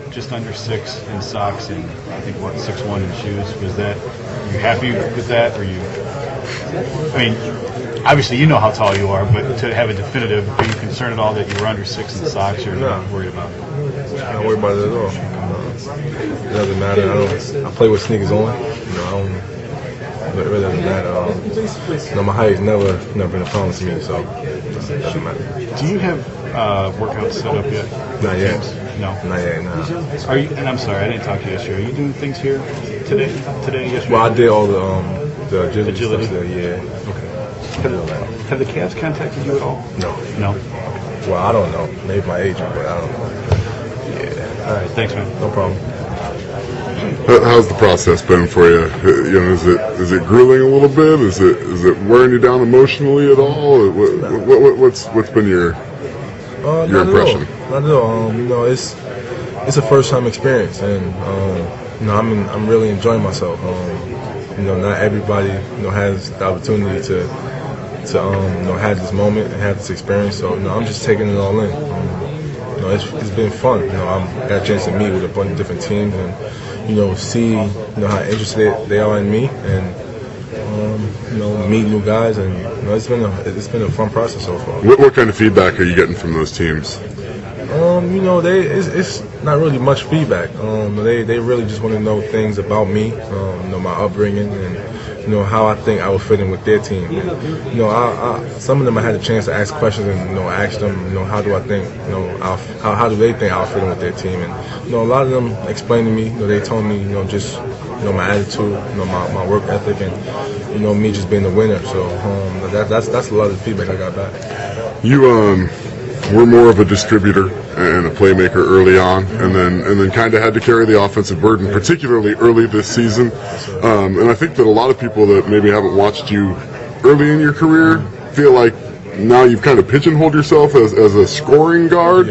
Just under 6 in socks and I think 6'1" in shoes. Was that, you happy with that? Or you? I mean, obviously you know how tall you are, but to have a definitive, are you concerned at all that you were under 6 in socks, or not worried about it? I'm not worried about it at all. It doesn't matter. I play with sneakers on. I don't. It really doesn't matter. My height has never been a problem to me, so it doesn't matter. Do you have workouts set up yet? Not yet. No. Not yet. No. Are you? And I'm sorry, I didn't talk to you yesterday. Are you doing things here today? Yesterday? Well, I did all the agility stuff there. Yeah. Okay. Have the Cavs contacted you at all? No. No. Well, I don't know. Maybe my agent, but I don't know. Yeah. All right. Thanks, man. No problem. How's the process been for you? Is it grueling a little bit? Is it wearing you down emotionally at all? What's been your impression? Not at all. It's a first time experience, and I'm really enjoying myself. Not everybody has the opportunity to have this moment and have this experience. So I'm just taking it all in. It's been fun. I got a chance to meet with a bunch of different teams and see how interested they are in me, and meet new guys, and it's been a fun process so far. What kind of feedback are you getting from those teams? It's not really much feedback. They really just want to know things about me, my upbringing, and how I think I would fit in with their team. And, some of them I had a chance to ask questions and ask them, how do I think, how do they think I'll fit in with their team? And a lot of them explained to me, they told me, just my attitude, my work ethic, and me just being a winner. So that's a lot of the feedback I got back. You were more of a distributor and a playmaker early on, and then kind of had to carry the offensive burden, particularly early this season. And I think that a lot of people that maybe haven't watched you early in your career feel like now you've kind of pigeonholed yourself as a scoring guard.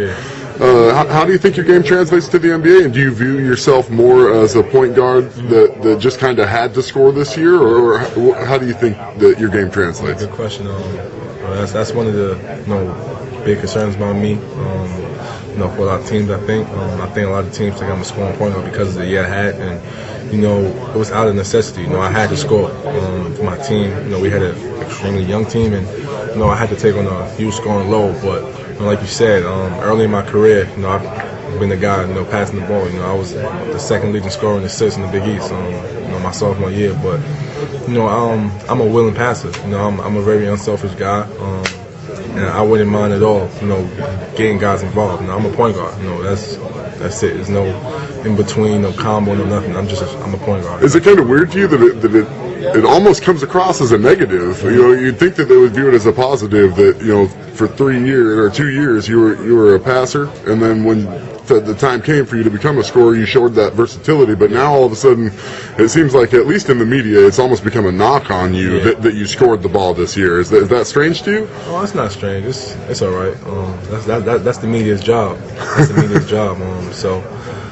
How do you think your game translates to the NBA, and do you view yourself more as a point guard that just kind of had to score this year, or how do you think that your game translates? Good question. That's one of the big concerns about me. For a lot of teams, I think a lot of teams think I'm a scoring point guard because of the year I had, and it was out of necessity. I had to score for my team. We had an extremely young team, and I had to take on a huge scoring load. But like you said, early in my career, I've been the guy passing the ball. I was the second leading scorer in assists in the Big East. My sophomore year, but I'm a willing passer. I'm a very unselfish guy. And I wouldn't mind at all, getting guys involved. I'm a point guard. That's it. There's no in between, no combo, no nothing. I'm a point guard. Is it kind of weird to you that it almost comes across as a negative? You'd think that they would view it as a positive. That for 3 years or 2 years you were a passer, and then when the time came for you to become a scorer, you showed that versatility. But now all of a sudden, it seems like, at least in the media, it's almost become a knock on you that you scored the ball this year. Is that strange to you? Oh, it's not strange. It's all right. That's the media's job. That's the media's job. So,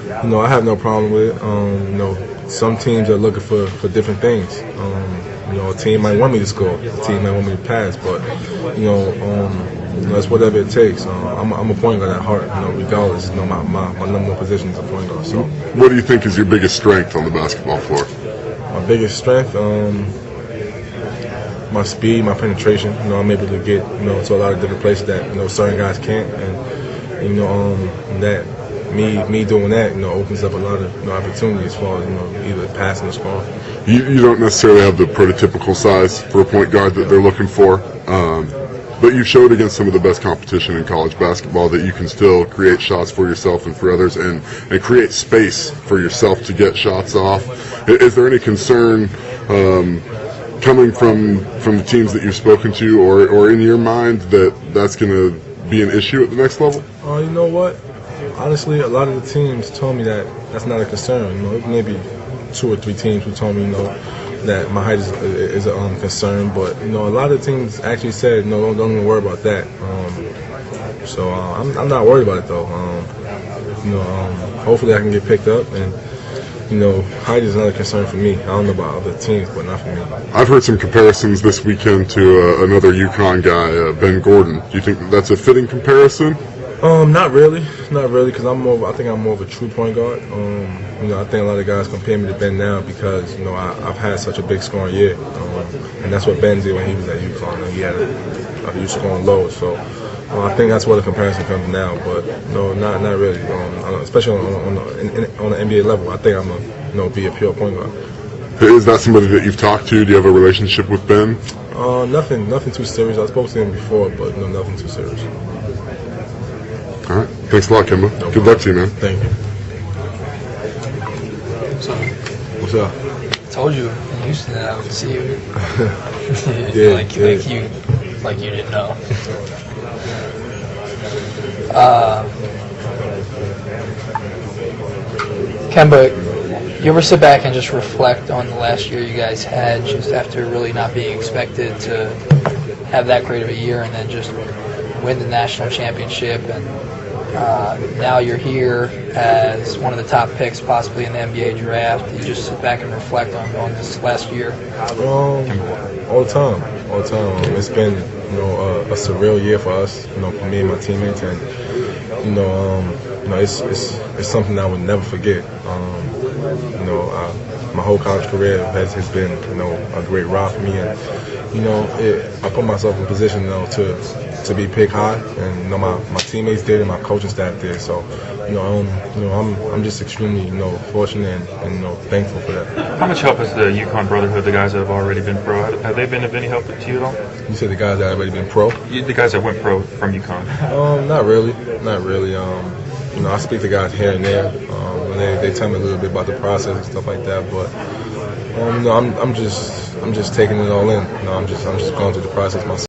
I have no problem with it. Some teams are looking for different things. A team might want me to score. A team might want me to pass. But, that's whatever it takes. I'm a point guard at heart, regardless. My number one position is a point guard. So, what do you think is your biggest strength on the basketball floor? My biggest strength, my speed, my penetration. I'm able to get to a lot of different places that certain guys can't, and that me doing that opens up a lot of opportunities as far as either passing or scoring. You don't necessarily have the prototypical size for a point guard that they're looking for. But you've showed against some of the best competition in college basketball that you can still create shots for yourself and for others, and create space for yourself to get shots off. Is there any concern coming from the teams that you've spoken to, or in your mind, that's going to be an issue at the next level? You know what? Honestly, a lot of the teams told me that that's not a concern. Maybe 2 or 3 teams who told me that my height is a concern, but a lot of teams actually said don't even worry about that. So I'm not worried about it though. Hopefully I can get picked up, and height is not a concern for me. I don't know about other teams, but not for me. I've heard some comparisons this weekend to another UConn guy, Ben Gordon. Do you think that's a fitting comparison? Not really, because I think I'm more of a true point guard. I think a lot of guys compare me to Ben now because I've had such a big scoring year, and that's what Ben did when he was at UConn. He had a huge scoring load, so I think that's where the comparison comes now. But no, not really. Especially on the NBA level, I think I'm a be a pure point guard. Is that somebody that you've talked to? Do you have a relationship with Ben? Nothing too serious. I spoke to him before, but nothing too serious. All right. Thanks a lot, Kemba. Good luck to you, man. Thank you. What's up? I told you in Houston that I would see you. like you didn't know. Kemba, you ever sit back and just reflect on the last year you guys had, just after really not being expected to have that great of a year, and then just win the national championship, and now you're here as one of the top picks possibly in the NBA draft? You just sit back and reflect on this last year? All the time. It's been a surreal year for us, for me and my teammates, and it's something I would never forget. My whole college career has been a great ride for me, and I put myself in position to be picked high, and my teammates did and my coaching staff did. So I'm just extremely fortunate and thankful for that. How much help has the UConn brotherhood, the guys that have already been pro, have they been of any help to you at all? You said the guys that have already been pro? The guys that went pro from UConn. Not really. I speak to guys here and there, and they tell me a little bit about the process and stuff like that. But I'm just taking it all in. I'm just going through the process myself.